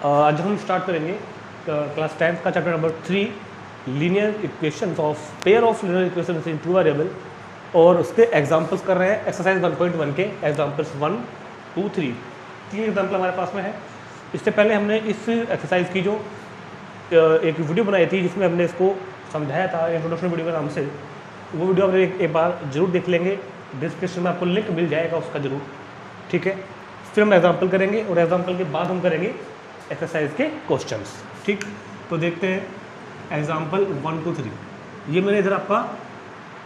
आज हम स्टार्ट करेंगे क्लास 10 का chapter number 3 linear equations of pair of linear equations in two variable, और उसके एग्जांपल्स कर रहे हैं एक्सरसाइज 1.1 के एग्जांपल्स 1, 2, 3 तीन एग्जांपल हमारे पास में है। इससे पहले हमने इस एक्सरसाइज की जो एक वीडियो बनाई थी जिसमें हमने इसको समझाया था इंट्रोडक्शन वीडियो के नाम से, वो वीडियो आप एक बार जरूर देख लेंगे, डिस्क्रिप्शन में आपको लिंक मिल जाएगा उसका जरूर, ठीक है। फिर हम एग्जाम्पल करेंगे और एग्जाम्पल के बाद हम करेंगे एक्सरसाइज के क्वेश्चंस, ठीक। तो देखते हैं एग्जाम्पल 1, 2, 3। ये मैंने इधर आपका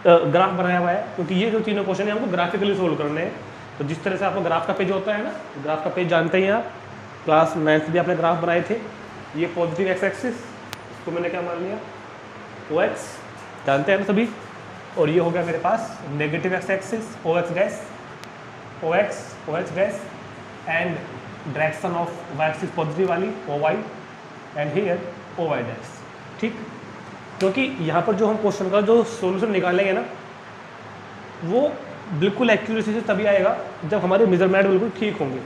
ग्राफ बनाया हुआ है, क्योंकि ये जो तीनों क्वेश्चन है हमको ग्राफिकली सोल्व करने हैं। तो जिस तरह से आपका ग्राफ का पेज होता है ना, ग्राफ का पेज जानते हैं आप, क्लास 9th भी आपने ग्राफ बनाए थे। ये पॉजिटिव एक्स एक्सिस, इसको मैंने क्या मान लिया, ओ एक्स, जानते हैं ना सभी। और ये हो गया मेरे पास negative x axis, O X dash, O H dash, and direction of y axis positive वाली O Y, and here O Y dash, ठीक। क्योंकि यहाँ पर जो हम क्वेश्चन का जो सॉल्यूशन निकालेंगे ना, वो बिल्कुल एक्यूरेसी से तभी आएगा जब हमारे मेजरमेंट बिल्कुल ठीक होंगे,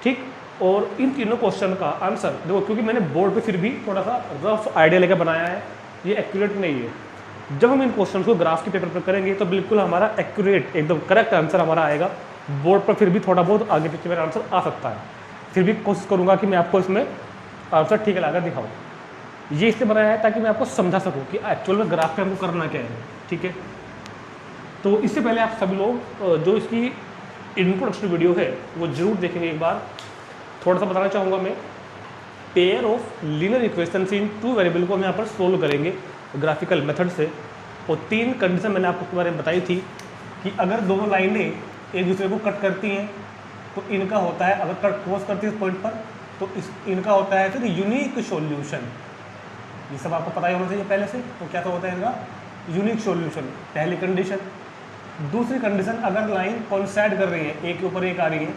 ठीक। और इन तीनों क्वेश्चन का आंसर देखो, क्योंकि मैंने बोर्ड पे फिर भी थोड़ा सा रफ आइडिया लेकर बनाया है, ये एक्यूरेट नहीं है। जब हम इन क्वेश्चन को ग्राफ के पेपर पर करेंगे तो बिल्कुल हमारा एक्यूरेट एकदम करेक्ट आंसर हमारा आएगा। बोर्ड पर फिर भी थोड़ा बहुत आगे पीछे मेरा आंसर आ सकता है, फिर भी कोशिश करूँगा कि मैं आपको इसमें आंसर ठीक लगाकर दिखाऊँ। ये इससे बनाया है ताकि मैं आपको समझा सकूँ कि एक्चुअल में ग्राफ पे हमको करना क्या है, ठीक है। तो इससे पहले आप सभी लोग जो इसकी इंट्रोडक्शन वीडियो है वो जरूर देखेंगे एक बार। थोड़ा सा बताना चाहूँगा मैं, pair of linear equations in two variable को हम यहाँ पर सोल्व करेंगे ग्राफिकल मेथड से। और 3 कंडीशन मैंने आपको के बारे में बताई थी कि अगर दोनों लाइनें एक दूसरे को कट करती हैं तो इनका होता है, अगर कट क्रॉस करती है इस पॉइंट पर तो इनका होता है फिर यूनिक सॉल्यूशन। ये सब आपको पता ही होना चाहिए पहले से। तो क्या तो होता है इनका यूनिक सॉल्यूशन, पहली कंडीशन। दूसरी कंडीशन, अगर लाइन कोइंसाइड कर रही है, एक के ऊपर एक आ रही है,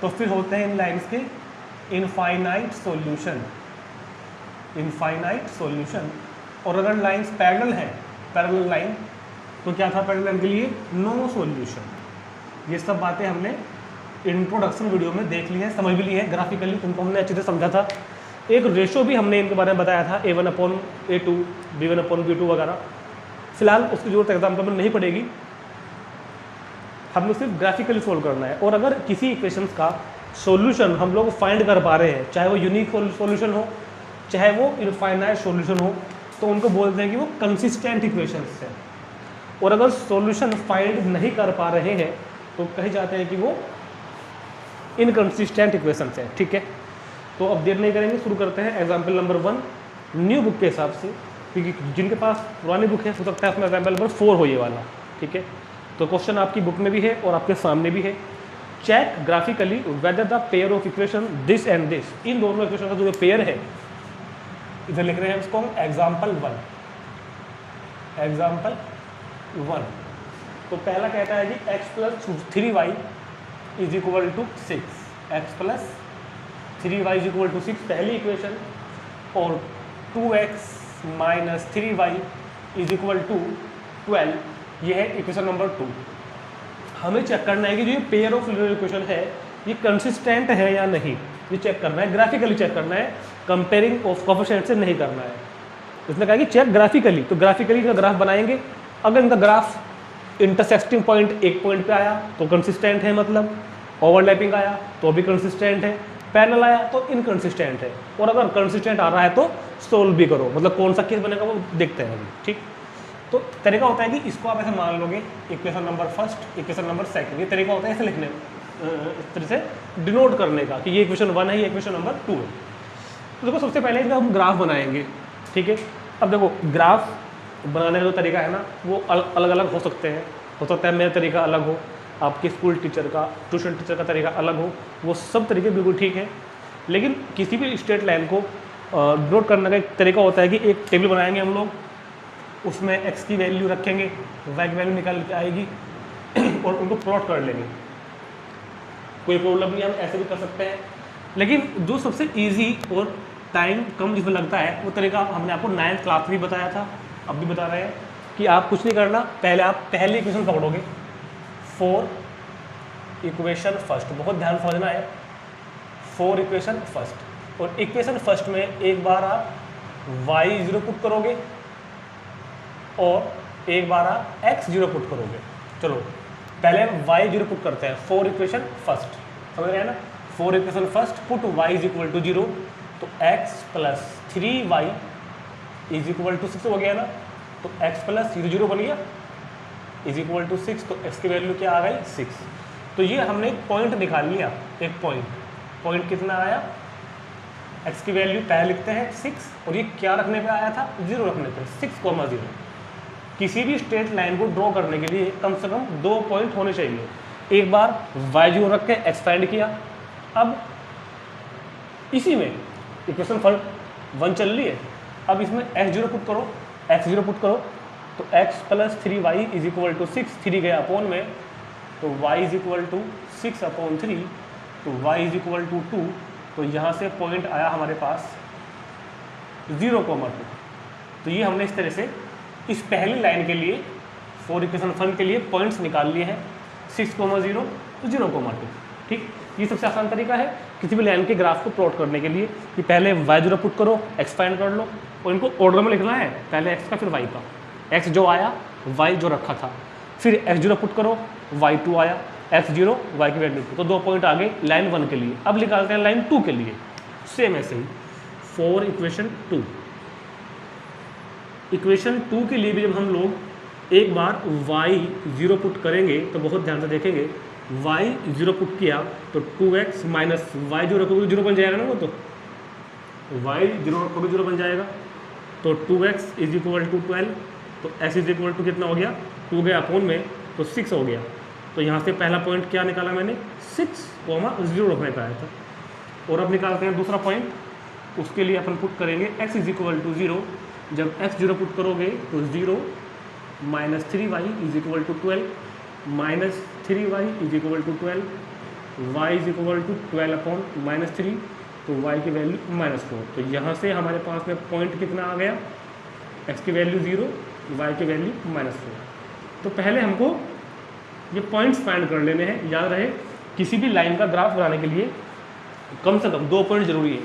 तो फिर होते हैं इन लाइन्स के इनफाइनाइट सॉल्यूशन, इनफाइनाइट सॉल्यूशन। और अगर लाइन्स पैरेलल हैं, पैरेलल लाइन, तो क्या था पैरेलल लाइन के लिए, नो सॉल्यूशन। ये सब बातें हमने इंट्रोडक्शन वीडियो में देख ली है, समझ भी ली है ग्राफिकली, उनको हमने अच्छे से समझा था। एक रेशो भी हमने इनके बारे में बताया था, A1/A2, B1/B2 वगैरह। फिलहाल उसकी जरूरत एग्जाम्पल में नहीं पड़ेगी, हमें सिर्फ ग्राफिकली सोल्व करना है। और अगर किसी इक्वेशंस का सॉल्यूशन हम लोग फाइंड कर पा रहे हैं, चाहे वो यूनिक सॉल्यूशन हो चाहे वो इनफाइनाइट सॉल्यूशन हो, तो उनको बोलते हैं कि वो कंसिस्टेंट इक्वेशंस है। और अगर सॉल्यूशन फाइंड नहीं कर पा रहे हैं तो कहे जाते हैं कि वो इनकंसिस्टेंट इक्वेशंस है, ठीक है। तो अब देर नहीं करेंगे, शुरू करते हैं एग्जाम्पल नंबर 1 न्यू बुक के हिसाब से, क्योंकि जिनके पास पुरानी बुक है हो सकता है उसमें एग्जाम्पल नंबर 4 हो ये वाला, ठीक है। तो क्वेश्चन आपकी बुक में भी है और आपके सामने भी है। Check graphically whether the pair of equation this and this, इन दोनों इक्वेशन का जो पेयर है, इधर लिख रहे हैं इसको एग्जाम्पल 1, एग्जाम्पल 1। तो पहला कहता है कि x+3y is equal to 6, x+3y is equal to 6 पहली इक्वेशन, और 2x - 3y is equal to 12, ये है इक्वेशन नंबर 2। हमें चेक करना है कि जो ये पेयर ऑफ लीनियर इक्वेशन है ये कंसिस्टेंट है या नहीं, ये चेक करना है, ग्राफिकली चेक करना है, कंपेयरिंग ऑफ कोएफिशिएंट से नहीं करना है। इसने कहा कि चेक ग्राफिकली, तो ग्राफिकली का ग्राफ बनाएंगे। अगर इनका ग्राफ इंटरसेक्टिंग पॉइंट एक पॉइंट पे आया तो कंसिस्टेंट है, मतलब ओवरलैपिंग आया तो भी कंसिस्टेंट है, पैरेलल आया तो इनकंसिस्टेंट है। और अगर कंसिस्टेंट आ रहा है तो सोल्व भी करो, मतलब कौन सा केस बनेगा वो देखते हैं अभी, ठीक। तो तरीका होता है कि इसको आप ऐसे मान लोगे, इक्वेशन नंबर 1, इक्वेशन नंबर 2, ये तरीका होता है ऐसे लिखने, इस तरह से डिनोट करने का कि ये इक्वेशन 1 है, ये इक्वेशन नंबर 2 है। तो देखो सबसे पहले हम ग्राफ बनाएंगे, ठीक है। अब देखो ग्राफ बनाने का जो तरीका है ना वो अलग अलग हो सकते हैं, हो सकता है मेरा तरीका अलग हो, आपके स्कूल टीचर का, ट्यूशन टीचर का तरीका अलग हो, वो सब तरीके बिल्कुल ठीक है। लेकिन किसी भी स्ट्रेट लाइन को डिनोट करने का एक तरीका होता है कि एक टेबल बनाएंगे हम लोग, उसमें x की वैल्यू रखेंगे, y की वैल्यू निकल के आएगी और उनको प्लॉट कर लेंगे, कोई प्रॉब्लम नहीं, हम ऐसे भी कर सकते हैं। लेकिन जो सबसे इजी और टाइम कम जिसमें लगता है वो तरीका हमने आपको 9th क्लास में बताया था, अब भी बता रहे हैं कि आप कुछ नहीं करना, पहले आप पहली इक्वेशन पकड़ोगे, 4 इक्वेशन फर्स्ट, बहुत ध्यान समझना है, 4 इक्वेशन फर्स्ट, और इक्वेशन फर्स्ट में एक बार आप y0 पुट करोगे और एक बार आप x0 पुट करोगे। चलो पहले हम y0 पुट करते हैं, 4 इक्वेशन फर्स्ट, समझ रहे हैं ना। 4 equation first put y is equal to 0, तो x plus 3y is equal to 6 हो गया ना, तो x प्लस 0 बन गया इज इक्वल टू 6, तो x की वैल्यू क्या आ गई 6। तो ये हमने एक पॉइंट निकाल लिया, एक पॉइंट कितना आया, x की वैल्यू पहले लिखते हैं 6 और ये क्या रखने पे आया था 0 रखने पे, 6,0। किसी भी स्ट्रेट लाइन को ड्रॉ करने के लिए कम से कम 2 पॉइंट होने चाहिए। एक बार y0 रख के एक्सपेंड किया, अब इसी में इक्वेशन 1 चल रही है, अब इसमें x0 पुट करो, x0 पुट करो, तो x plus 3y is equal to 6, 3 गया अपॉन में, तो y इज इक्वल टू 6/3, तो y इज इक्वल टू 2, तो यहाँ से पॉइंट आया हमारे पास 0,2। तो ये हमने इस तरह से इस पहली लाइन के लिए 4 इक्वेशन 1 के लिए पॉइंट्स निकाल लिए हैं, 6,0 तो 0,2। ठीक, ये सबसे आसान तरीका है किसी भी लाइन के ग्राफ को प्लॉट करने के लिए कि पहले y0 पुट करो, एक्सपेंड कर लो और इनको ऑर्डर में लिखना है, पहले x का फिर y का, x जो आया y जो रखा था, फिर x0 पुट करो, y2 आया, x0 y की वैल्यू, तो 2 पॉइंट आगे लाइन 1 के लिए। अब निकालते हैं लाइन 2 के लिए, सेम ऐसे ही 4 इक्वेशन 2। इक्वेशन 2 के लिए भी जब हम लोग एक बार y0 पुट करेंगे तो बहुत ध्यान से देखेंगे, y0 पुट किया तो 2x माइनस y जो रखोगे 0 बन जाएगा ना, वो तो y0 रखोगे 0 बन जाएगा, तो 2x इज इक्वल टू 12, तो x इज इक्वल टू कितना हो गया 2 गया अपॉन में, तो 6 हो गया। तो यहाँ से पहला पॉइंट क्या निकाला मैंने 6,0 रखने का आया था। और अब निकालते हैं दूसरा पॉइंट, उसके लिए अपन पुट करेंगे x इज इक्वल टू 0, जब x0 पुट करोगे तो 0 minus 3y is equal to 12, minus 3y is equal to 12, y is equal to 12 upon minus 3, तो y की वैल्यू -4। तो यहाँ से हमारे पास में पॉइंट कितना आ गया, x की वैल्यू 0, y की वैल्यू -4। तो पहले हमको ये पॉइंट्स फाइंड कर लेने हैं। याद रहे किसी भी लाइन का ग्राफ बनाने के लिए कम से कम 2 पॉइंट जरूरी है,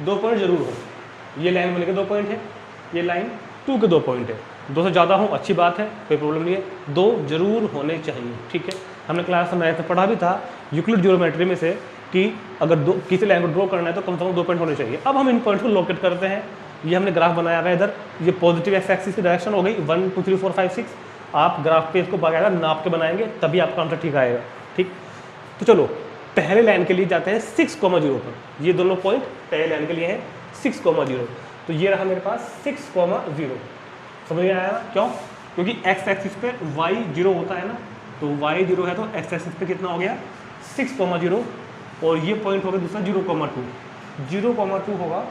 2 पॉइंट जरूर हो। ये लाइन बन के 2 पॉइंट है, ये लाइन 2 के 2 पॉइंट है, 2 से ज़्यादा हो अच्छी बात है, कोई प्रॉब्लम नहीं है, 2 जरूर होने चाहिए। ठीक है, हमने क्लास में पढ़ा भी था यूक्लिड ज्योमेट्री में से कि अगर किसी लाइन को ड्रॉ करना है तो कम से कम 2 पॉइंट होने चाहिए। अब हम इन पॉइंट्स को लोकेट करते हैं। ये हमने ग्राफ बनाया हुआ है, इधर ये पॉजिटिव एक्स एक्सिस की डायरेक्शन हो गई 1 2 3 4 5 6। आप ग्राफ पे इसको बाकायदा नाप के बनाएंगे तभी आपका आंसर ठीक आएगा। ठीक, तो चलो पहले लाइन के लिए जाते हैं 6,0 पर। ये दोनों पॉइंट पहले लाइन के लिए हैं 6,0, तो ये रहा मेरे पास 6,0। समझ में आया ना, क्यों? क्योंकि एक्स एक्सिस पे y0 होता है ना, तो y0 है तो एक्स एक्सिस पे कितना हो गया 6,0, और ये पॉइंट हो गया दूसरा 0,2। 0,2 होगा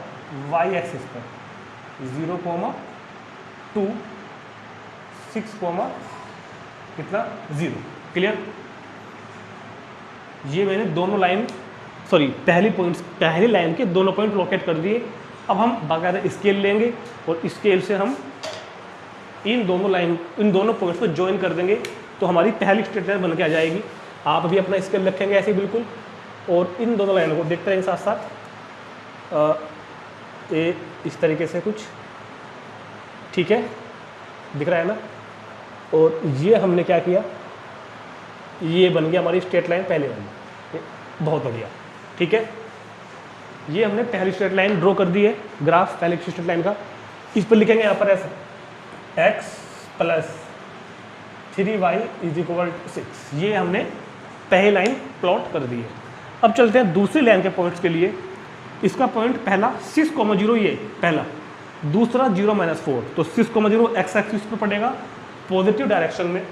y एक्सिस पर, 0,2 6, कितना 0। क्लियर? ये मैंने दोनों लाइन पहली लाइन के दोनों पॉइंट लोकेट कर दिए। अब हम बाकायदा स्केल लेंगे और स्केल से हम इन दोनों पॉइंट्स को ज्वाइन कर देंगे, तो हमारी पहली स्ट्रेट लाइन बन के आ जाएगी। आप भी अपना स्केल रखेंगे ऐसे बिल्कुल, और इन दोनों लाइनों को देखते रहेंगे साथ साथ। इस तरीके से कुछ, ठीक है, दिख रहा है ना। और ये हमने क्या किया, ये बन गया हमारी स्ट्रेट लाइन पहले वाली, बहुत बढ़िया। ठीक है, ये हमने पहली स्ट्रेट लाइन ड्रॉ कर दी है, ग्राफ पहले की स्ट्रेट लाइन का। इस पर लिखेंगे यहाँ पर ऐसा x plus 3y is equal to 6। ये हमने पहली लाइन प्लॉट कर दी है। अब चलते हैं दूसरी लाइन के पॉइंट्स के लिए। इसका पॉइंट पहला 6,0 ये पहला, दूसरा 0-4, तो 6,0 एक्स एक्सिस पर पड़ेगा पॉजिटिव डायरेक्शन में,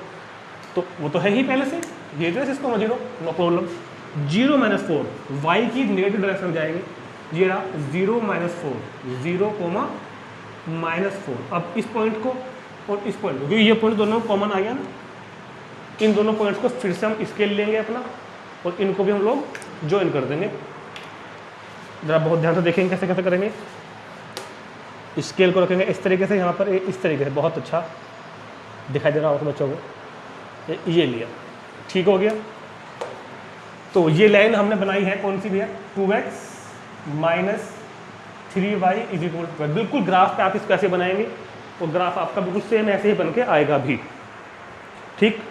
तो वो तो है ही पहले से, ये जो 6,0 नो प्रॉब्लम। 0-4 y की नेगेटिव डायरेक्शन में जाएंगे, ये रहा 0-4, 0,-4। अब इस पॉइंट को और इस पॉइंट को, क्योंकि ये पॉइंट दोनों कॉमन आ गया ना, इन दोनों पॉइंट्स को फिर से हम स्केल लेंगे अपना, और इनको भी हम लोग ज्वाइन कर देंगे। जरा बहुत ध्यान से देखेंगे कैसे कैसे करेंगे। स्केल को रखेंगे इस तरीके से, यहाँ पर इस तरीके से, बहुत अच्छा दिखाई दे रहा होगा बच्चों को। ये लिया, ठीक हो गया। तो ये लाइन हमने बनाई है कौन सी भी है, 2x minus 3y is equal to 12। बिल्कुल ग्राफ पे आप इसको ऐसे बनाएंगे तो ग्राफ आपका बिल्कुल सेम ऐसे ही बन के आएगा भी, ठीक,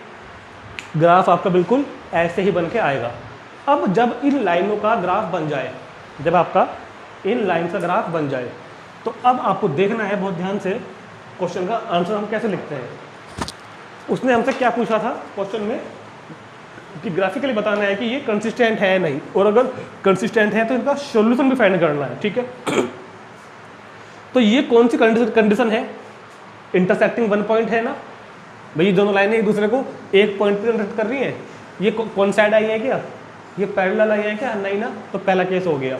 ग्राफ आपका बिल्कुल ऐसे ही बन के आएगा। अब जब इन लाइनों का ग्राफ बन जाए, जब आपका इन लाइन का ग्राफ बन जाए, तो अब आपको देखना है बहुत ध्यान से क्वेश्चन का आंसर हम कैसे लिखते हैं। उसने हमसे क्या पूछा था क्वेश्चन में कि ग्राफिकली बताना है कि ये कंसिस्टेंट है नहीं, और अगर कंसिस्टेंट है तो इनका सॉल्यूशन भी फाइंड करना है, ठीक है। तो ये कौन सी कंडीशन है, इंटरसेक्टिंग वन पॉइंट है ना भाई, ये दोनों लाइनें एक दूसरे को एक पॉइंट पे इंटरसेक्ट कर रही हैं। ये कौन साइड आई है, क्या ये पैरेलल आई है क्या, नहीं ना, तो पहला केस हो गया।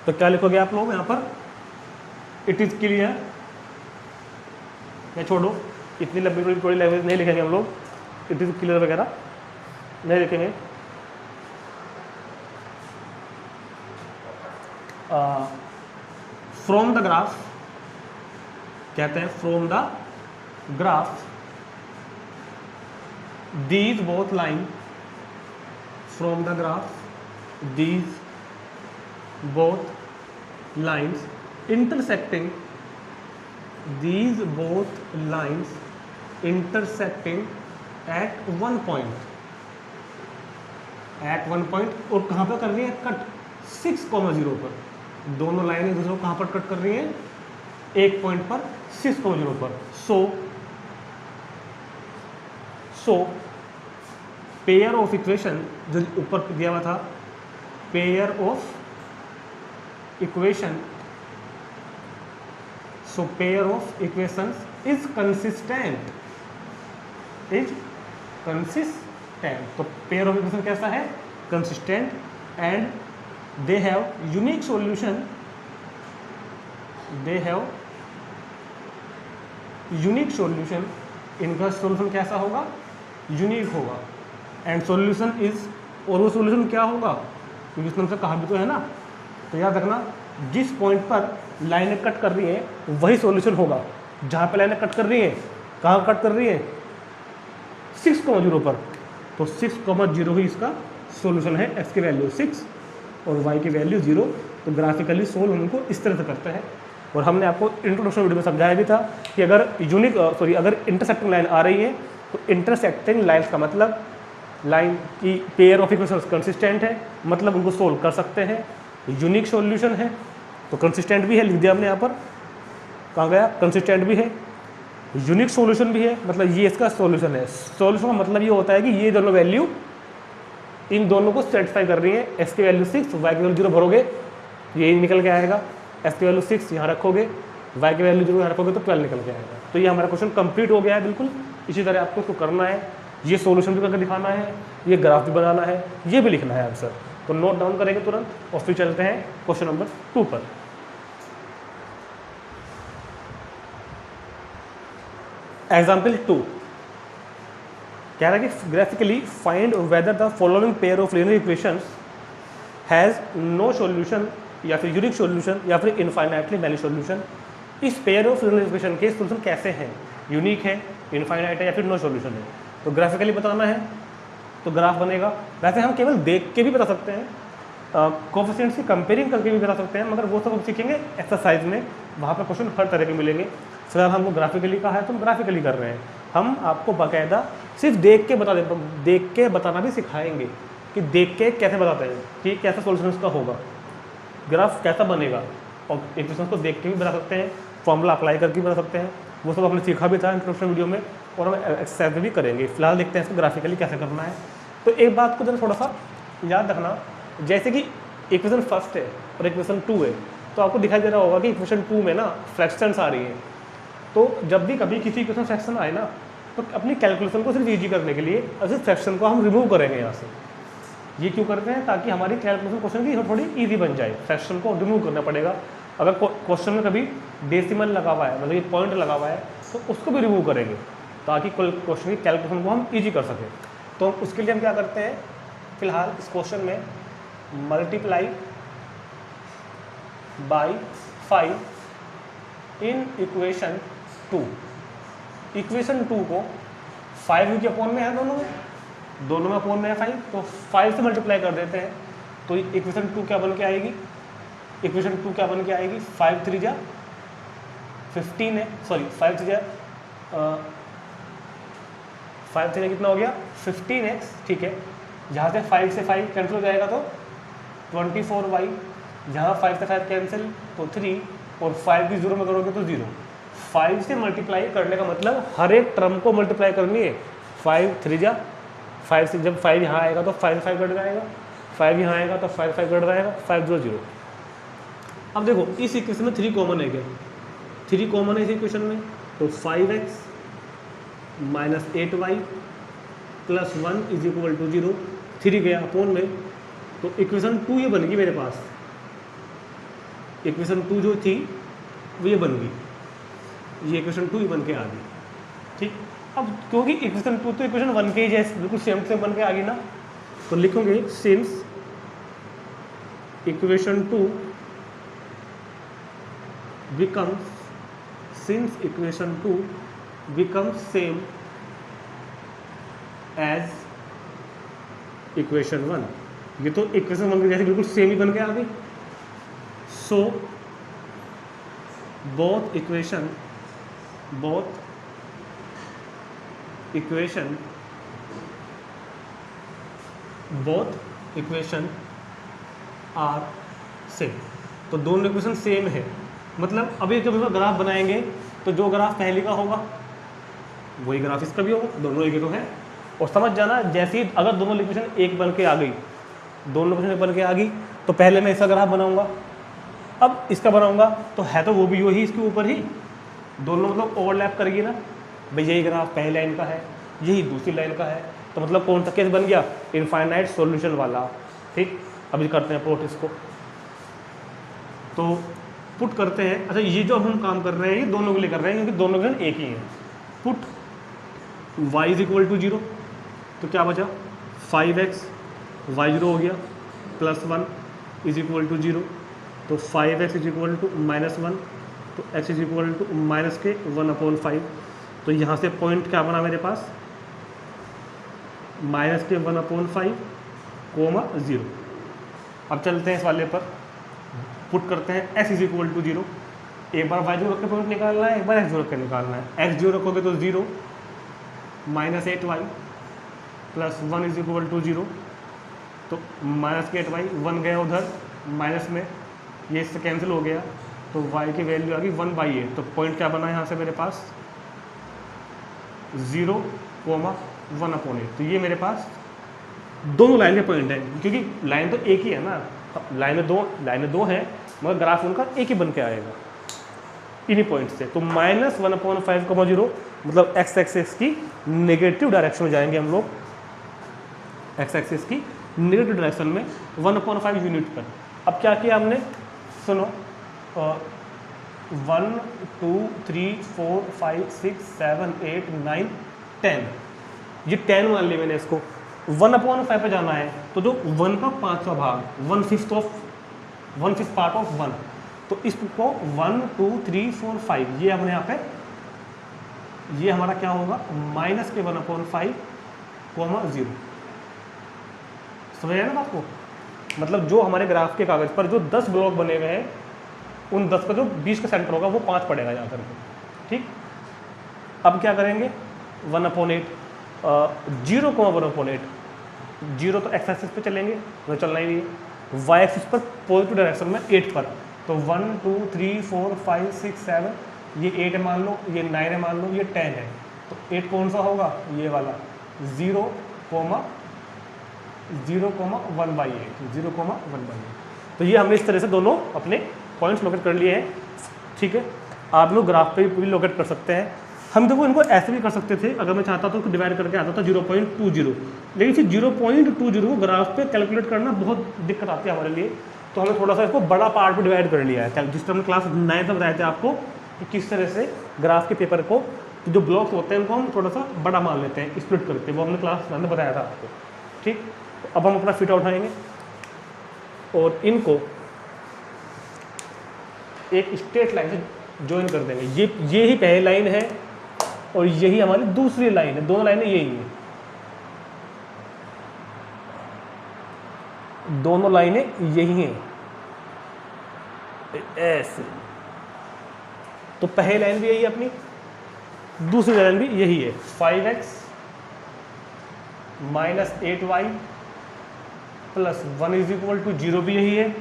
तो क्या लिखोगे आप लोग यहाँ पर, इट इज क्लियर, या छोड़ो इतनी लंबी थोड़ी लैंग्वेज नहीं लिखेंगे हम लोग, इट इज क्लियर वगैरह नहीं लिखेंगे। फ्रॉम द ग्राफ कहते हैं, from the graph these both line, from the graph these both lines intersecting, these both lines intersecting at one point, at one point, और कहाँ पर कर रही है कट, 6,0 पर। दोनों लाइन एक दूसरे को कहाँ पर कट कर रही है, एक पॉइंट पर 6,0 पर। सो पेयर ऑफ इक्वेशन जो ऊपर दिया हुआ था, pair of equation, so pair of equations is consistent, तो pair of equation कैसा है, consistent, and they have unique solution, इनका solution कैसा होगा, यूनिक होगा, एंड सॉल्यूशन इज, और वो सॉल्यूशन क्या होगा, क्योंकि इसमें हमसे कहा भी तो है ना, तो याद रखना जिस पॉइंट पर लाइनें कट कर रही हैं वही सॉल्यूशन होगा। जहाँ पे लाइनें कट कर रही हैं, कहाँ कट कर रही हैं, 6,0 पर, तो 6,0 ही इसका सॉल्यूशन है। x की वैल्यू 6 और y की वैल्यू 0। तो ग्राफिकली सोल्व हम उनको इस तरह से करते हैं। और हमने आपको इंट्रोडक्शन वीडियो में समझाया भी था कि अगर अगर इंटरसेक्टिंग लाइन आ रही है तो इंटरसेक्टिंग लाइन्स का मतलब लाइन की पेयर ऑफ इक्वेशंस कंसिस्टेंट है, मतलब उनको सोल्व कर सकते हैं, यूनिक सॉल्यूशन है, तो कंसिस्टेंट भी है, लिख दिया हमने यहाँ पर, कहाँ गया, कंसिस्टेंट भी है, यूनिक सॉल्यूशन भी है, मतलब ये इसका सॉल्यूशन है। सॉल्यूशन का मतलब ये होता है कि ये दोनों वैल्यू इन दोनों को सेटिस्फाई कर रही है। x की वैल्यू 6, y की वैल्यू 0 भरोगे, यही निकल के आएगा। x की वैल्यू 6 यहाँ रखोगे, y की वैल्यू 0 यहाँ रखोगे तो 12 निकल के आएगा। तो ये हमारा क्वेश्चन कंप्लीट हो गया है बिल्कुल। इसी तरह आपको इसको करना है, ये सॉल्यूशन भी करके दिखाना है, ये ग्राफ भी बनाना है, ये भी लिखना है आंसर। तो नोट डाउन करेंगे तुरंत और फिर चलते हैं क्वेश्चन नंबर 2 पर। एग्जाम्पल 2 कह रहा है कि graphically find whether the following pair of linear equations has no solution, या फिर यूनिक सॉल्यूशन, या फिर इनफाइनाइटली मैनी सॉल्यूशन। इस पेयर ऑफ लीनियर इक्वेशन के सॉल्यूशन कैसे हैं, यूनिक है, इनफाइनाइट है, या फिर नो सॉल्यूशन है। तो ग्राफिकली बताना है, तो ग्राफ बनेगा। वैसे हम केवल देख के भी बता सकते हैं, कोएफिशिएंट्स की कंपेयरिंग करके भी बता सकते हैं, मगर वो सब हम सीखेंगे एक्सरसाइज में, वहाँ पर क्वेश्चन हर तरह के मिलेंगे। फिलहाल हमको ग्राफिकली कहा है तो हम ग्राफिकली कर रहे हैं। हम आपको बाकायदा सिर्फ देख के बताना भी सिखाएंगे कि देख के कैसे बताते हैं कि कैसा सोल्यूशन उसका होगा, ग्राफ कैसा बनेगा, और इक्वेशंस को देख के भी बता सकते हैं, फॉर्मूला अप्लाई करके भी बता सकते हैं। वो सब हमने सीखा भी था इंट्रोडक्शन वीडियो में, और हम एक्सरसाइज भी करेंगे। फिलहाल देखते हैं इसको ग्राफिकली कैसे करना है। तो एक बात को जरा थोड़ा सा याद रखना, जैसे कि इक्वेशन फर्स्ट है और इक्वेशन 2 है, तो आपको दिखाई दे रहा होगा कि इक्वेशन 2 में ना फ्रैक्शंस आ रही हैं। तो जब भी कभी किसी इक्वेशन फ्रैक्शन आए ना, तो अपनी कैलकुलेशन को सिर्फ ईजी करने के लिए सिर्फ फ्रैक्शन को हम रिमूव करेंगे यहाँ से। ये क्यों करते हैं, ताकि हमारी कैलकुलेशन क्वेश्चन की थोड़ी ईजी बन जाए। फ्रैक्शन को रिमूव करना पड़ेगा। अगर क्वेश्चन में कभी डेसिमल लगा हुआ है, मतलब ये पॉइंट लगा हुआ है, तो उसको भी रिमूव करेंगे ताकि क्वेश्चन की कैलकुलेशन को हम ईजी कर सकें। तो उसके लिए हम क्या करते हैं, फिलहाल इस क्वेश्चन में multiply by 5 in equation 2। Equation 2 को 5 के अपोन में है, दोनों में अपोन में है 5, तो 5 से मल्टीप्लाई कर देते हैं। तो इक्वेशन 2 क्या बन के आएगी, इक्वेशन 2 क्या बन के आएगी, 5 3 जा 15 है, सॉरी 5 3 जा 5 3 कितना हो गया 15x, ठीक है। जहाँ से 5 से 5 कैंसिल हो जाएगा तो 24y, जहाँ 5 से 5 कैंसिल तो 3, और 5 भी 0 में करोगे तो 0। 5 से मल्टीप्लाई करने का मतलब हर एक टर्म को मल्टीप्लाई करनी है। 5 3 जा 5 से, जब 5 यहाँ आएगा तो 5 5 कट जाएगा, 5 यहाँ आएगा तो 5 5 कट जाएगा, 5 0 0। अब देखो इस इक्वेशन में 3 कॉमन है क्या, 3 कॉमन है इस इक्वेशन में, तो 5x minus 8y plus 1 is equal to 0, 3 गया अपोन में, तो इक्वेशन 2 ये बन गई मेरे पास। इक्वेशन 2 जो थी वो ये बन गई, ये इक्वेशन 2 ही बन के आ गई, ठीक। अब क्योंकि इक्वेशन 2 तो इक्वेशन 1 के ही जैसे बिल्कुल सेम से बन के आ गई ना, तो लिखोगे since equation 2 becomes, since equation 2 becomes same as equation 1, ये तो इक्वेशन 1 के जैसे बिल्कुल सेम ही बन के आ गई। सो both equation आर सेम, तो दोनों इक्वेशन सेम है। मतलब अभी जब इसका ग्राफ बनाएंगे तो जो ग्राफ पहले का होगा वही ग्राफ इसका भी होगा, दोनों एक ही तो है। और समझ जाना, जैसे ही अगर दोनों इक्वेशन एक बन के आ गई, दोनों इक्वेशन बन के आ गई, तो पहले मैं इसका ग्राफ बनाऊंगा, अब इसका बनाऊंगा तो है तो वो भी वही इसके ऊपर ही, दोनों मतलब ओवरलैप करेगी ना भाई, यही ग्राफ पहली लाइन का है, यही दूसरी लाइन का है, तो मतलब कौन सा केस बन गया, इनफाइनाइट सॉल्यूशन वाला, ठीक। अभी करते हैं पुट इसको, तो पुट करते हैं। अच्छा ये जो हम काम कर रहे हैं ये दोनों के लिए कर रहे हैं क्योंकि दोनों के एक ही हैं। Put y is equal to 0, तो क्या बचा 5x, y 0 हो गया, प्लस 1 इज इक्वल टू 0, तो 5x is equal to minus 1, तो x is equal to minus के 1/5। तो यहाँ से पॉइंट क्या बना मेरे पास, माइनस के 1/5 कोमा 0। अब चलते हैं इस वाले पर, पुट करते हैं x इज इक्वल टू 0, एक बार y 0 रख के पॉइंट निकालना है, एक बार x 0 रख के निकालना है। x 0 रखोगे तो 0, minus 8y plus 1 is equal to 0, तो माइनस के 8y 1 गया उधर माइनस में, ये इससे कैंसिल हो गया, तो y की वैल्यू आ गई 1/8। तो पॉइंट क्या बना यहाँ से मेरे पास 0, 1/8। तो ये मेरे पास दोनों लाइन के पॉइंट है, क्योंकि लाइन तो एक ही है ना, लाइनें दो हैं मगर ग्राफ उनका एक ही बन के आएगा इन्हीं पॉइंट से। तो माइनस 1/5, 0 मतलब x एक्सिस की नेगेटिव डायरेक्शन में जाएंगे हम लोग, x एक्सिस की नेगेटिव डायरेक्शन में 1/5 यूनिट पर। अब क्या किया हमने, सुनो, 1 2 3 4 5 6 7 8 9 10, ये 10 मान लिया मैंने इसको। 1/5 पे जाना है तो जो 1 का 5वां भाग, 1/5 पार्ट ऑफ 1, तो इसको 1 2 3 4 5 ये हमने यहाँ पे, ये हमारा क्या होगा माइनस के 1/5 0। समझ आया ना बात को, मतलब जो हमारे ग्राफ के कागज पर जो 10 ब्लॉक बने हुए हैं उन 10 का जो 20 का सेंटर होगा वो 5 पड़ेगा यहाँ करके, ठीक। अब क्या करेंगे 1/8, 0,1/8, 0 तो एक्स एक्सिस पे चलेंगे, तो चलना ही नहीं है, वाई एक्सिस पर पॉजिटिव डायरेक्शन में 8 पर, तो 1 2 3 4 5 6 7, ये 8 है मान लो, ये 9 है मान लो, ये 10 है, तो 8 कौन सा होगा, ये वाला 0,1/8, 0,1/8। तो ये हमने इस तरह से दोनों अपने पॉइंट्स लोकेट कर लिए हैं, ठीक है। आप लोग ग्राफ पे भी लोकेट कर सकते हैं। हम देखो इनको ऐसे भी कर सकते थे, अगर मैं चाहता तो डिवाइड करके आता था 0.20, लेकिन फिर 0.20 को ग्राफ पे कैलकुलेट करना बहुत दिक्कत आती है हमारे लिए, तो हमने थोड़ा सा इसको बड़ा पार्ट में डिवाइड कर लिया है। जिस तरह हमने क्लास 9 में बताए थे आपको कि किस तरह से ग्राफ के पेपर को जो ब्लॉक्स होते हैं उनको हम थोड़ा सा बड़ा मान लेते हैं, स्प्लिट करके, वो हमने क्लास 9 में बताया था आपको, ठीक। तो अब हम अपना फिट उठाएंगे और इनको एक स्ट्रेट लाइन से ज्वाइन कर देंगे। ये ही पहली लाइन है और यही हमारी दूसरी लाइन है, दोनों लाइनें यही हैं, दोनों लाइनें यही हैं, ऐसे। तो पहली लाइन भी यही है अपनी, दूसरी लाइन भी यही है, 5x minus 8y plus 1 is equal to 0 भी यही है।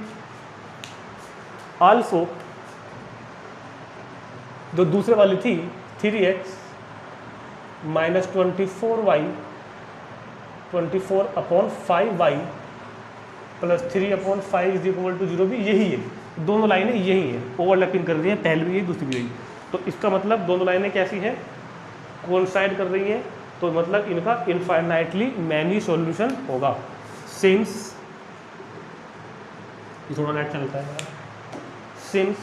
आल्सो जो दूसरे वाली थी 3x minus 24/5y plus 3/5 is equal to 0 भी यही है। दोनों लाइनें यही हैं, ओवरलैपिंग कर रही हैं, पहली भी यही दूसरी भी यही। तो इसका मतलब दोनों लाइनें कैसी हैं, कोइंसाइड कर रही हैं, तो मतलब इनका इनफाइनाइटली मैनी सॉल्यूशन होगा। सिंस ये थोड़ा नेट चलता है, since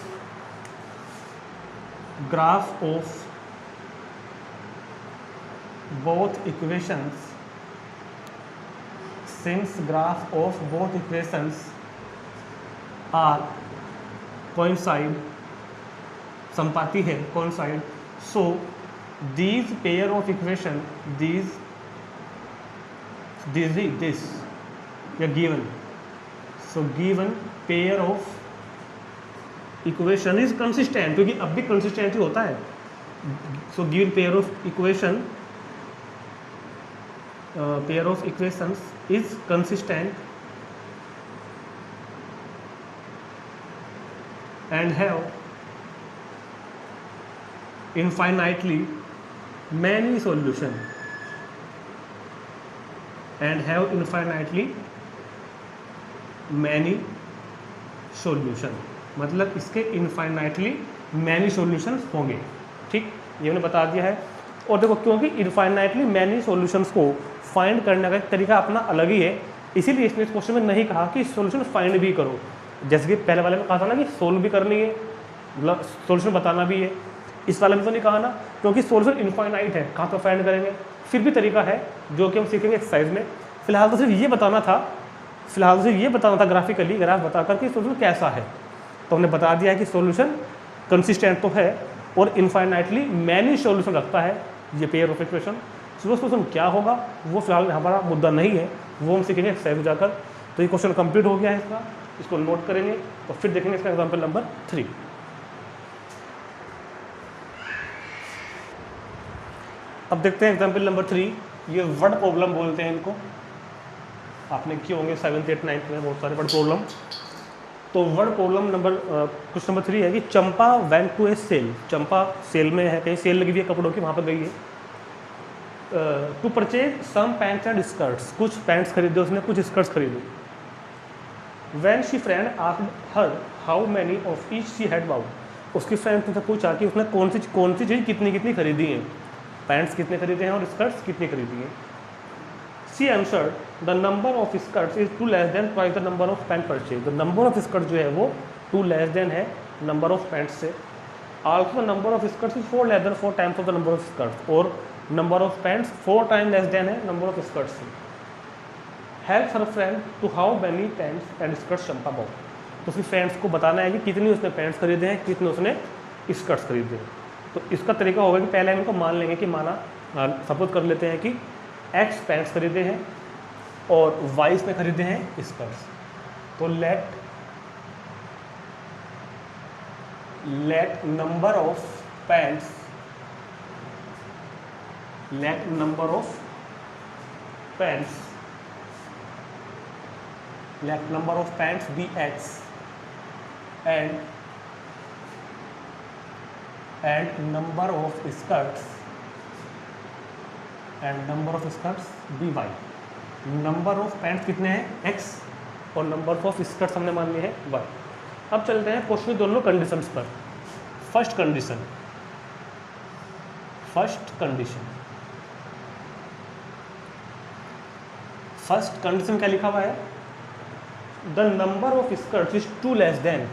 graph of both equations, since graph of both equations are coincide, संपाती है, coincide, so these pair of equation, this या given, so given pair of equation is consistent, क्योंकि अब भी consistency होता है। so given pair of equation pair of equations is consistent and have infinitely many solution and have infinitely many solution, मतलब इसके infinitely many solutions होंगे। ठीक, ये मैंने बता दिया है। और देखो क्योंकि इनफाइनाइटली मैनी सॉल्यूशंस को फाइंड करने का तरीका अपना अलग ही है, इसीलिए इसने इस क्वेश्चन में नहीं कहा कि सॉल्यूशन फाइंड भी करो। जैसे कि पहले वाले में कहा था ना कि सोल्व भी करनी है, मतलब सॉल्यूशन बताना भी है। इस वाले में तो नहीं कहा ना, क्योंकि सॉल्यूशन इनफाइनाइट है, कहाँ तो फाइंड करेंगे। फिर भी तरीका है जो कि हम सीखेंगे एक्सरसाइज में। फिलहाल तो सिर्फ ये बताना था, ग्राफिकली ग्राफ बताकर कि सॉल्यूशन कैसा है। तो हमने बता दिया है कि सॉल्यूशन कंसिस्टेंट तो है और इनफाइनाइटली मैनी सॉल्यूशन रखता है ये पेयर ऑफ इक्वेशन। सॉल्यूशन क्या होगा वो फिलहाल हमारा मुद्दा नहीं है, वो हम सीखेंगे एक्सरसाइज में जाकर। तो ये क्वेश्चन कंप्लीट हो गया है इसका, इसको नोट करेंगे और फिर देखेंगे इसका एग्जाम्पल नंबर 3। अब देखते हैं एग्जाम्पल नंबर 3। ये वर्ड प्रॉब्लम बोलते हैं इनको, आपने किए होंगे 7th 8th 9th में बहुत सारे वर्ड प्रॉब्लम। तो word problem number question number 3 है कि Champa went to a sale. Champa sale में है, कहीं सेल लगी हुई है कपड़ों की, वहाँ पर गई है to purchase some pants and skirts. कुछ पैंट्स खरीदे उसने, कुछ स्कर्ट्स खरीदे। When she friend asked her how many of each she had bought. उसकी फ्रेंड ने पूछा कि उसने कौन सी चीज़ कितनी कितनी खरीदी है, पैंट्स कितने खरीदे हैं और स्कर्ट्स कितनी खरीदी हैं। She answered the number of skirts is 2 less than twice the number of pant purchase. The number of skirt जो है वो 2 लेस देन है नंबर ऑफ पैंट्स से। Also the number of skirts is 4 less than 4 times of the number of skirts. और number of pants 4 time less than है number of skirts से। Help her friend to how many pants and skirts Champa bought. तो उसकी friends को बताना है कि कितनी उसने पैंट्स खरीदे हैं, कितने उसने स्कर्ट्स खरीदे हैं। तो इसका तरीका होगा कि पहले हम इनको मान लेंगे कि सपोज कर लेते हैं कि एक्स पैंट्स खरीदे हैं और वाई में खरीदे हैं स्कर्ट्स। तो let number of pants be x and number of skirts be y। Number of pants कितने हैं x और नंबर ऑफ स्कर्ट्स हमने मान लिए हैं y। अब चलते हैं क्वेश्चन दोनों कंडीशंस पर। फर्स्ट कंडीशन क्या लिखा हुआ है, the number of skirts is 2 less than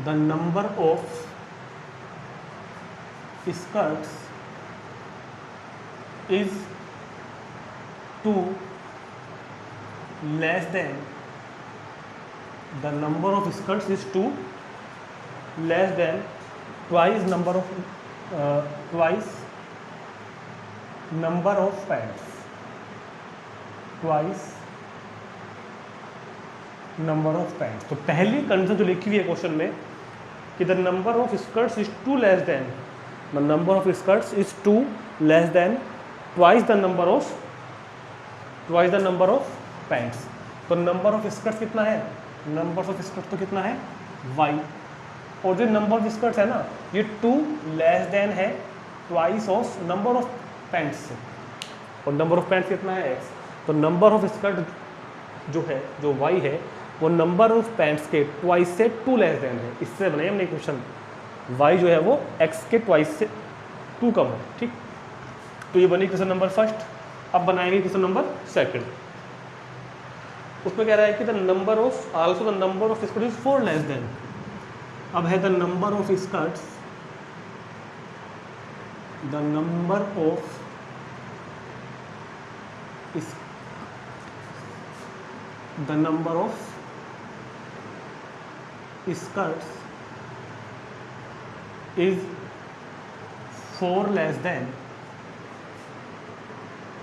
the number of skirts is 2 less than the number of skirts is 2 less than twice number of pants, twice number of pants. तो पहली condition जो लिखी हुई है क्वेश्चन में कि the number of skirts is two less than, the number of skirts is two less than twice the number of pants. तो number of skirts कितना है, नंबर ऑफ स्कर्ट्स तो कितना है y, और जो नंबर ऑफ स्कर्ट्स है ना ये टू लेस देन है twice of number of pants से, और नंबर ऑफ पैंट्स कितना है x। तो नंबर ऑफ स्कर्ट जो है जो y है वो नंबर ऑफ पैंट्स के ट्वाइस से टू लेस देन है। इससे बनाए हमने क्वेश्चन y जो है वो x के ट्वाइस से टू कम है, ठीक। तो ये बनी क्वेश्चन नंबर फर्स्ट। अब बनाएंगे क्वेश्चन नंबर सेकंड। उसमें कह रहा है कि the number of also the number of skirts is 4 less then. अब है the number of skirts, the number of skirts is 4 less than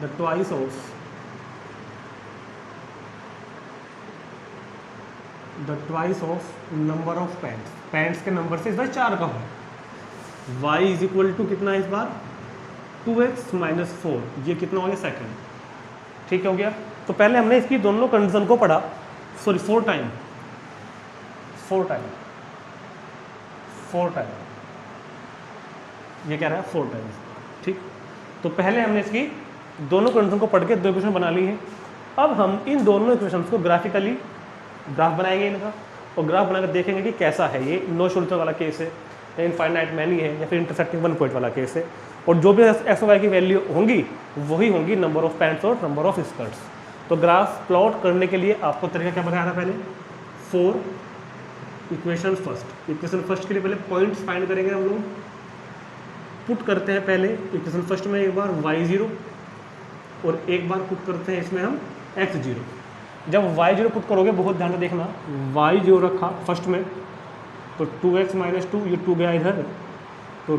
the twice of number of pants। Pants के number से इस बार 4 कम है। y इज इक्वल टू कितना है इस बार 2x minus 4, ये कितना हो गया सेकंड, ठीक हो गया। तो पहले हमने इसकी दोनों कंडीशन को पढ़ा, सॉरी 4 टाइम ये कह रहा है 4 टाइम्स, ठीक। तो पहले हमने इसकी दोनों कंडीशन को पढ़ के 2 इक्वेशन बना ली है। अब हम इन दोनों इक्वेशंस को ग्राफिकली ग्राफ बनाएंगे इनका, और ग्राफ बनाकर देखेंगे कि कैसा है ये नो सॉल्यूशन वाला केस है या इनफाइनाइट मैनी है या फिर इंटरसेक्टिंग 1 पॉइंट वाला केस है। और जो भी एक्स वाई की वैल्यू होंगी वही होंगी नंबर ऑफ पैंट्स और नंबर ऑफ स्कर्ट्स। तो ग्राफ प्लॉट करने के लिए आपको तरीका क्या बताया था, पहले 4 इक्वेशन फर्स्ट। इक्वेशन फर्स्ट के लिए पहले पॉइंट्स फाइंड करेंगे हम लोग, पुट करते हैं पहले इक्वेशन फर्स्ट में एक बार y0 और एक बार पुट करते हैं इसमें हम x0। जब y0 पुट करोगे बहुत ध्यान से देखना, y0 रखा फर्स्ट में तो 2x माइनस 2, ये 2 गया इधर, तो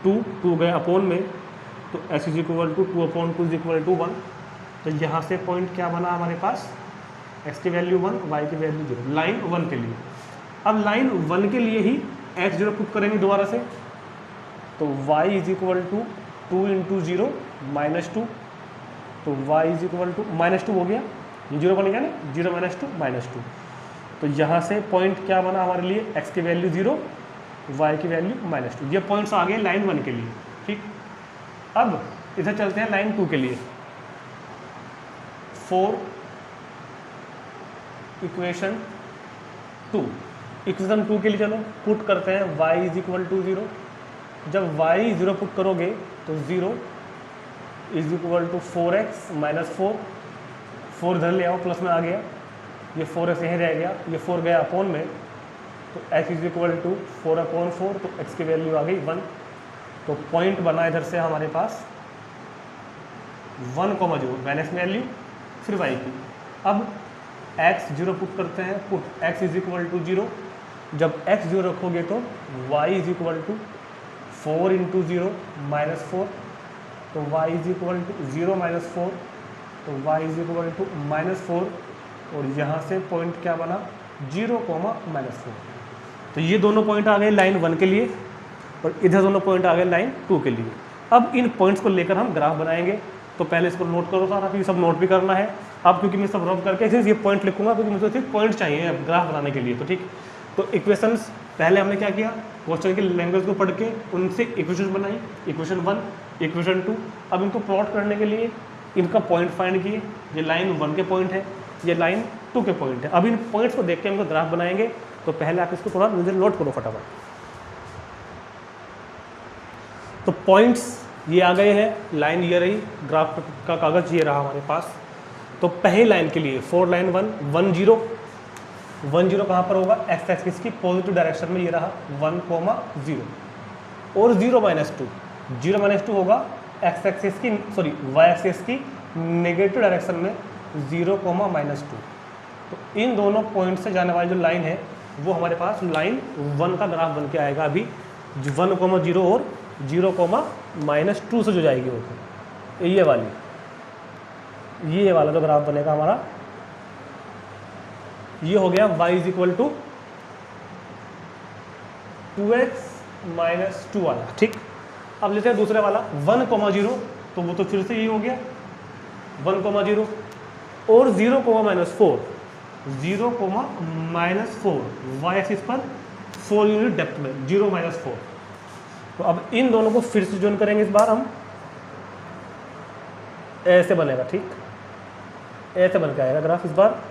2 गया अपॉन में, तो x is equal to 2/2 is equal to 1। तो यहाँ से पॉइंट क्या बना हमारे पास, x की वैल्यू 1, y की वैल्यू 0, लाइन 1 के लिए। अब लाइन 1 के लिए ही x0 पुट करेंगे दोबारा से, तो y is equal to 2 into 0 minus 2, तो y is equal to minus 2 हो गया, ये 0 बन गया ना, 0 माइनस 2 माइनस 2। तो यहाँ से पॉइंट क्या बना हमारे लिए, x की वैल्यू 0, y की वैल्यू माइनस 2। ये पॉइंट्स आ गए लाइन 1 के लिए, ठीक। अब इधर चलते हैं लाइन 2 के लिए। 4 इक्वेशन 2 के लिए चलो पुट करते हैं y इज इक्वल टू 0। जब y 0 पुट करोगे तो 0 is equal to 4x minus 4 इधर ले आओ, प्लस में आ गया, ये 4x यहीं रह गया, ये 4 गया अपॉन में, तो x इज इक्वल टू 4/4, तो x की वैल्यू आ गई 1। तो पॉइंट बना इधर से हमारे पास 1,0 माइनस वैल्यू फिर y की। अब x 0 पुट करते हैं, put x is equal to 0। जब x 0 रखोगे तो y is equal to 4 into 0 minus 4, तो y is equal to 0 minus 4, तो y is equal to minus 4, और यहाँ से पॉइंट क्या बना 0, -4। तो ये दोनों पॉइंट आ गए लाइन 1 के लिए, और इधर दोनों पॉइंट आ गए लाइन 2 के लिए। अब इन पॉइंट्स को लेकर हम ग्राफ बनाएंगे। तो पहले इसको नोट करो सारा, फिर सब नोट भी करना है। अब क्योंकि मैं सब रब करके सिर्फ ये पॉइंट लिखूंगा, क्योंकि मुझे सिर्फ पॉइंट चाहिए अब ग्राफ बनाने के लिए, तो ठीक। तो इक्वेशंस पहले हमने क्या किया, क्वेश्चन की लैंग्वेज को पढ़ के उनसे इक्वेशन बनाई, इक्वेशन 1, इक्वेशन 2। अब इनको प्लॉट करने के लिए इनका पॉइंट फाइंड किए, ये लाइन 1 के पॉइंट है, ये लाइन 2 के पॉइंट है। अब इन पॉइंट्स को देख के इनको ग्राफ बनाएंगे। तो पहले आप इसको थोड़ा मुझे नोट करो फटाफट। तो पॉइंट्स ये आ गए हैं, लाइन ये रही, ग्राफ का कागज ये रहा हमारे पास। तो पहली लाइन के लिए 4 लाइन 1 1 0 कहाँ पर होगा, एक्स एक्सिस की पॉजिटिव डायरेक्शन में ये रहा 1,0, और 0 -2 होगा एक्स एक्सिस की, सॉरी वाई एक्सिस की नेगेटिव डायरेक्शन में 0, -2। तो इन दोनों पॉइंट से जाने वाली जो लाइन है वो हमारे पास लाइन 1 का ग्राफ बन के आएगा अभी, 1,0 और 0, -2 से जो जाएगी वो ये वाला जो ग्राफ बनेगा हमारा, ये हो गया y is equal to 2x minus 2 वाला, ठीक। अब लेते हैं दूसरे वाला 1,0, तो वो तो फिर से यही हो गया 1,0 और 0,-4, 0,-4 y एक्सिस पर 4 यूनिट डेप्थ में 0-4। तो अब इन दोनों को फिर से ज्वाइन करेंगे, इस बार हम ऐसे बनेगा, ठीक, ऐसे बन के आएगा ग्राफ, इस बार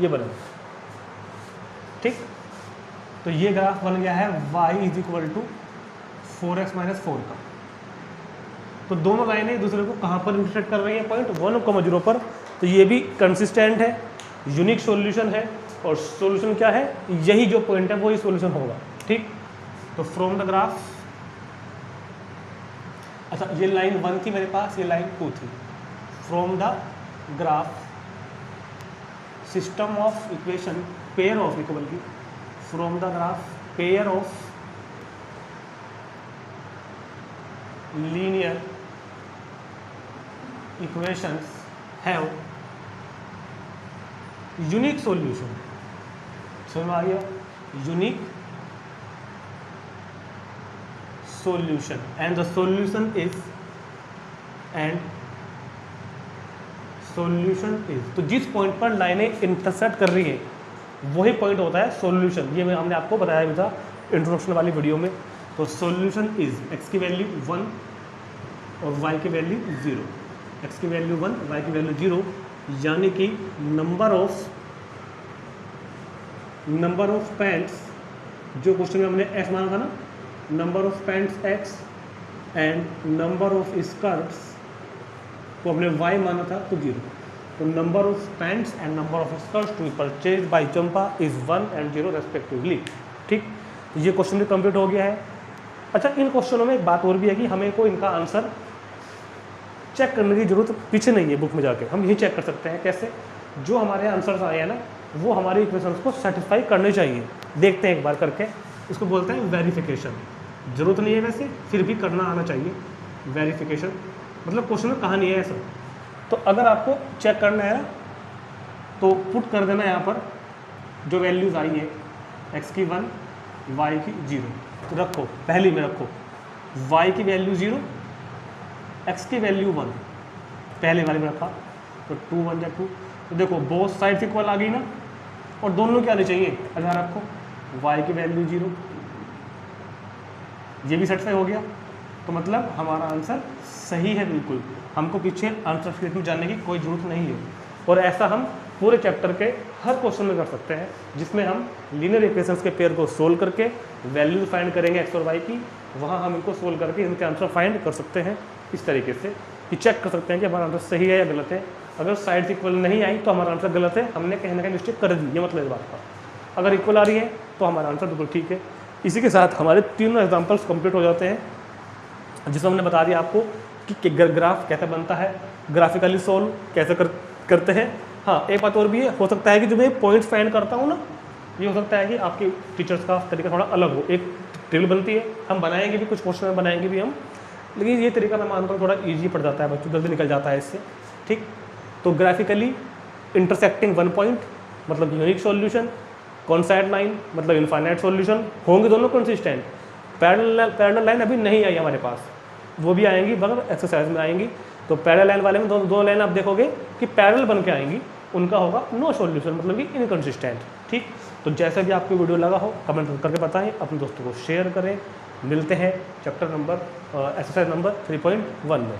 ये बनेगा, ठीक। तो ये ग्राफ बन गया है y is equal to 4x minus 4 का। तो दोनों लाइनें एक दूसरे को कहाँ पर इंटरसेक्ट कर रही है, पॉइंट 1,0 पर। तो ये भी कंसिस्टेंट है, यूनिक सॉल्यूशन है, और सॉल्यूशन क्या है, यही जो पॉइंट है वही सॉल्यूशन होगा, ठीक। तो फ्रॉम द ग्राफ, अच्छा ये लाइन 1 थी मेरे पास, ये लाइन 2 थी। From the graph system of equation pair of equal की, from the graph pair of linear equations have unique solution। समझ में आ गया, unique solution and the solution is तो जिस पॉइंट पर लाइनें इंटरसेक्ट कर रही है वही पॉइंट होता है सॉल्यूशन। ये हमने आपको बताया भी था इंट्रोडक्शन वाली वीडियो में। तो सॉल्यूशन इज x की वैल्यू 1 और y की वैल्यू 0, x की वैल्यू 1 y की वैल्यू 0, यानी कि नंबर ऑफ पैंट्स, जो क्वेश्चन में हमने x माना था ना, number of pants x and number of skirts को हमने y माना था तो 0। तो number of pants and number of skirts to be purchase by Champa is 1 and 0 respectively, ठीक। ये क्वेश्चन भी कंप्लीट हो गया है। अच्छा, इन क्वेश्चनों में एक बात और भी है कि हमें को इनका आंसर चेक करने की जरूरत पीछे नहीं है, बुक में जाके हम यही चेक कर सकते हैं। कैसे? जो हमारे आंसर्स आए हैं ना, वो हमारी इक्वेशंस को सेटिस्फाई करने चाहिए। देखते हैं एक बार करके, इसको बोलते हैं वेरिफिकेशन। जरूरत नहीं है वैसे, फिर भी करना आना चाहिए। वेरिफिकेशन मतलब क्वेश्चन में कहानी है ऐसा। तो अगर आपको चेक करना है ना, तो पुट कर देना यहाँ पर जो वैल्यूज़ आई है, x की 1 y की 0, तो रखो पहली में रखो y की वैल्यू 0, x की वैल्यू 1 पहले वाले में रखा, तो 2 1 जा 2। तो देखो बोथ साइड्स इक्वल आ गई ना, और दोनों क्या आनी चाहिए, अगर रखो y की वैल्यू 0, ये भी सेटिस्फाई हो गया। तो मतलब हमारा आंसर सही है बिल्कुल, हमको पीछे आंसर शीट में जाने की कोई ज़रूरत नहीं है। और ऐसा हम पूरे चैप्टर के हर क्वेश्चन में कर सकते हैं, जिसमें हम लीनियर इक्वेशंस के पेयर को सोल्व करके वैल्यू फाइंड करेंगे x और y की, वहाँ हम इनको सोल्व करके इनके आंसर फाइंड कर सकते हैं। इस तरीके से कि चेक कर सकते हैं कि हमारा आंसर सही है या गलत है। अगर साइड्स इक्वल नहीं आई तो हमारा आंसर गलत है, हमने कहीं ना कहीं मिस्टेक कर दी, ये मतलब इस बात का। अगर इक्वल आ रही है तो हमारा आंसर बिल्कुल ठीक है। इसी के साथ हमारे तीनों एग्जाम्पल्स कंप्लीट हो जाते हैं, जिसमें हमने बता दिया आपको कि ग्राफ कैसे बनता है, ग्राफिकली सोल्व कैसे करते हैं। हाँ, एक बात और भी है, हो सकता है कि जो मैं पॉइंट्स फाइंड करता हूँ ना, ये हो सकता है कि आपके टीचर्स का तरीका थोड़ा अलग हो। एक टेबल बनती है, हम बनाएंगे भी, कुछ क्वेश्चन में बनाएंगे भी हम, लेकिन ये तरीका मैं मानता हूँ थोड़ा ईजी पड़ जाता है, बच्चों जल्दी निकल जाता है इससे, ठीक। तो ग्राफिकली इंटरसेक्टिंग 1 पॉइंट मतलब यूनिक सॉल्यूशन, कॉन्साइड लाइन मतलब इनफाइनाइट सॉल्यूशन, होंगे दोनों कंसिस्टेंट। पैरेलल लाइन अभी नहीं आई हमारे पास, वो भी आएंगी, मगर एक्सरसाइज में आएंगी। तो पैरेलल लाइन वाले में दो लाइन आप देखोगे कि पैरेलल बन के आएंगी, उनका होगा नो सॉल्यूशन मतलब कि इनकंसिस्टेंट, ठीक। तो जैसा भी आपको वीडियो लगा हो कमेंट करके बताएं, अपने दोस्तों को शेयर करें। मिलते हैं चैप्टर नंबर एक्सरसाइज नंबर 3.1 में।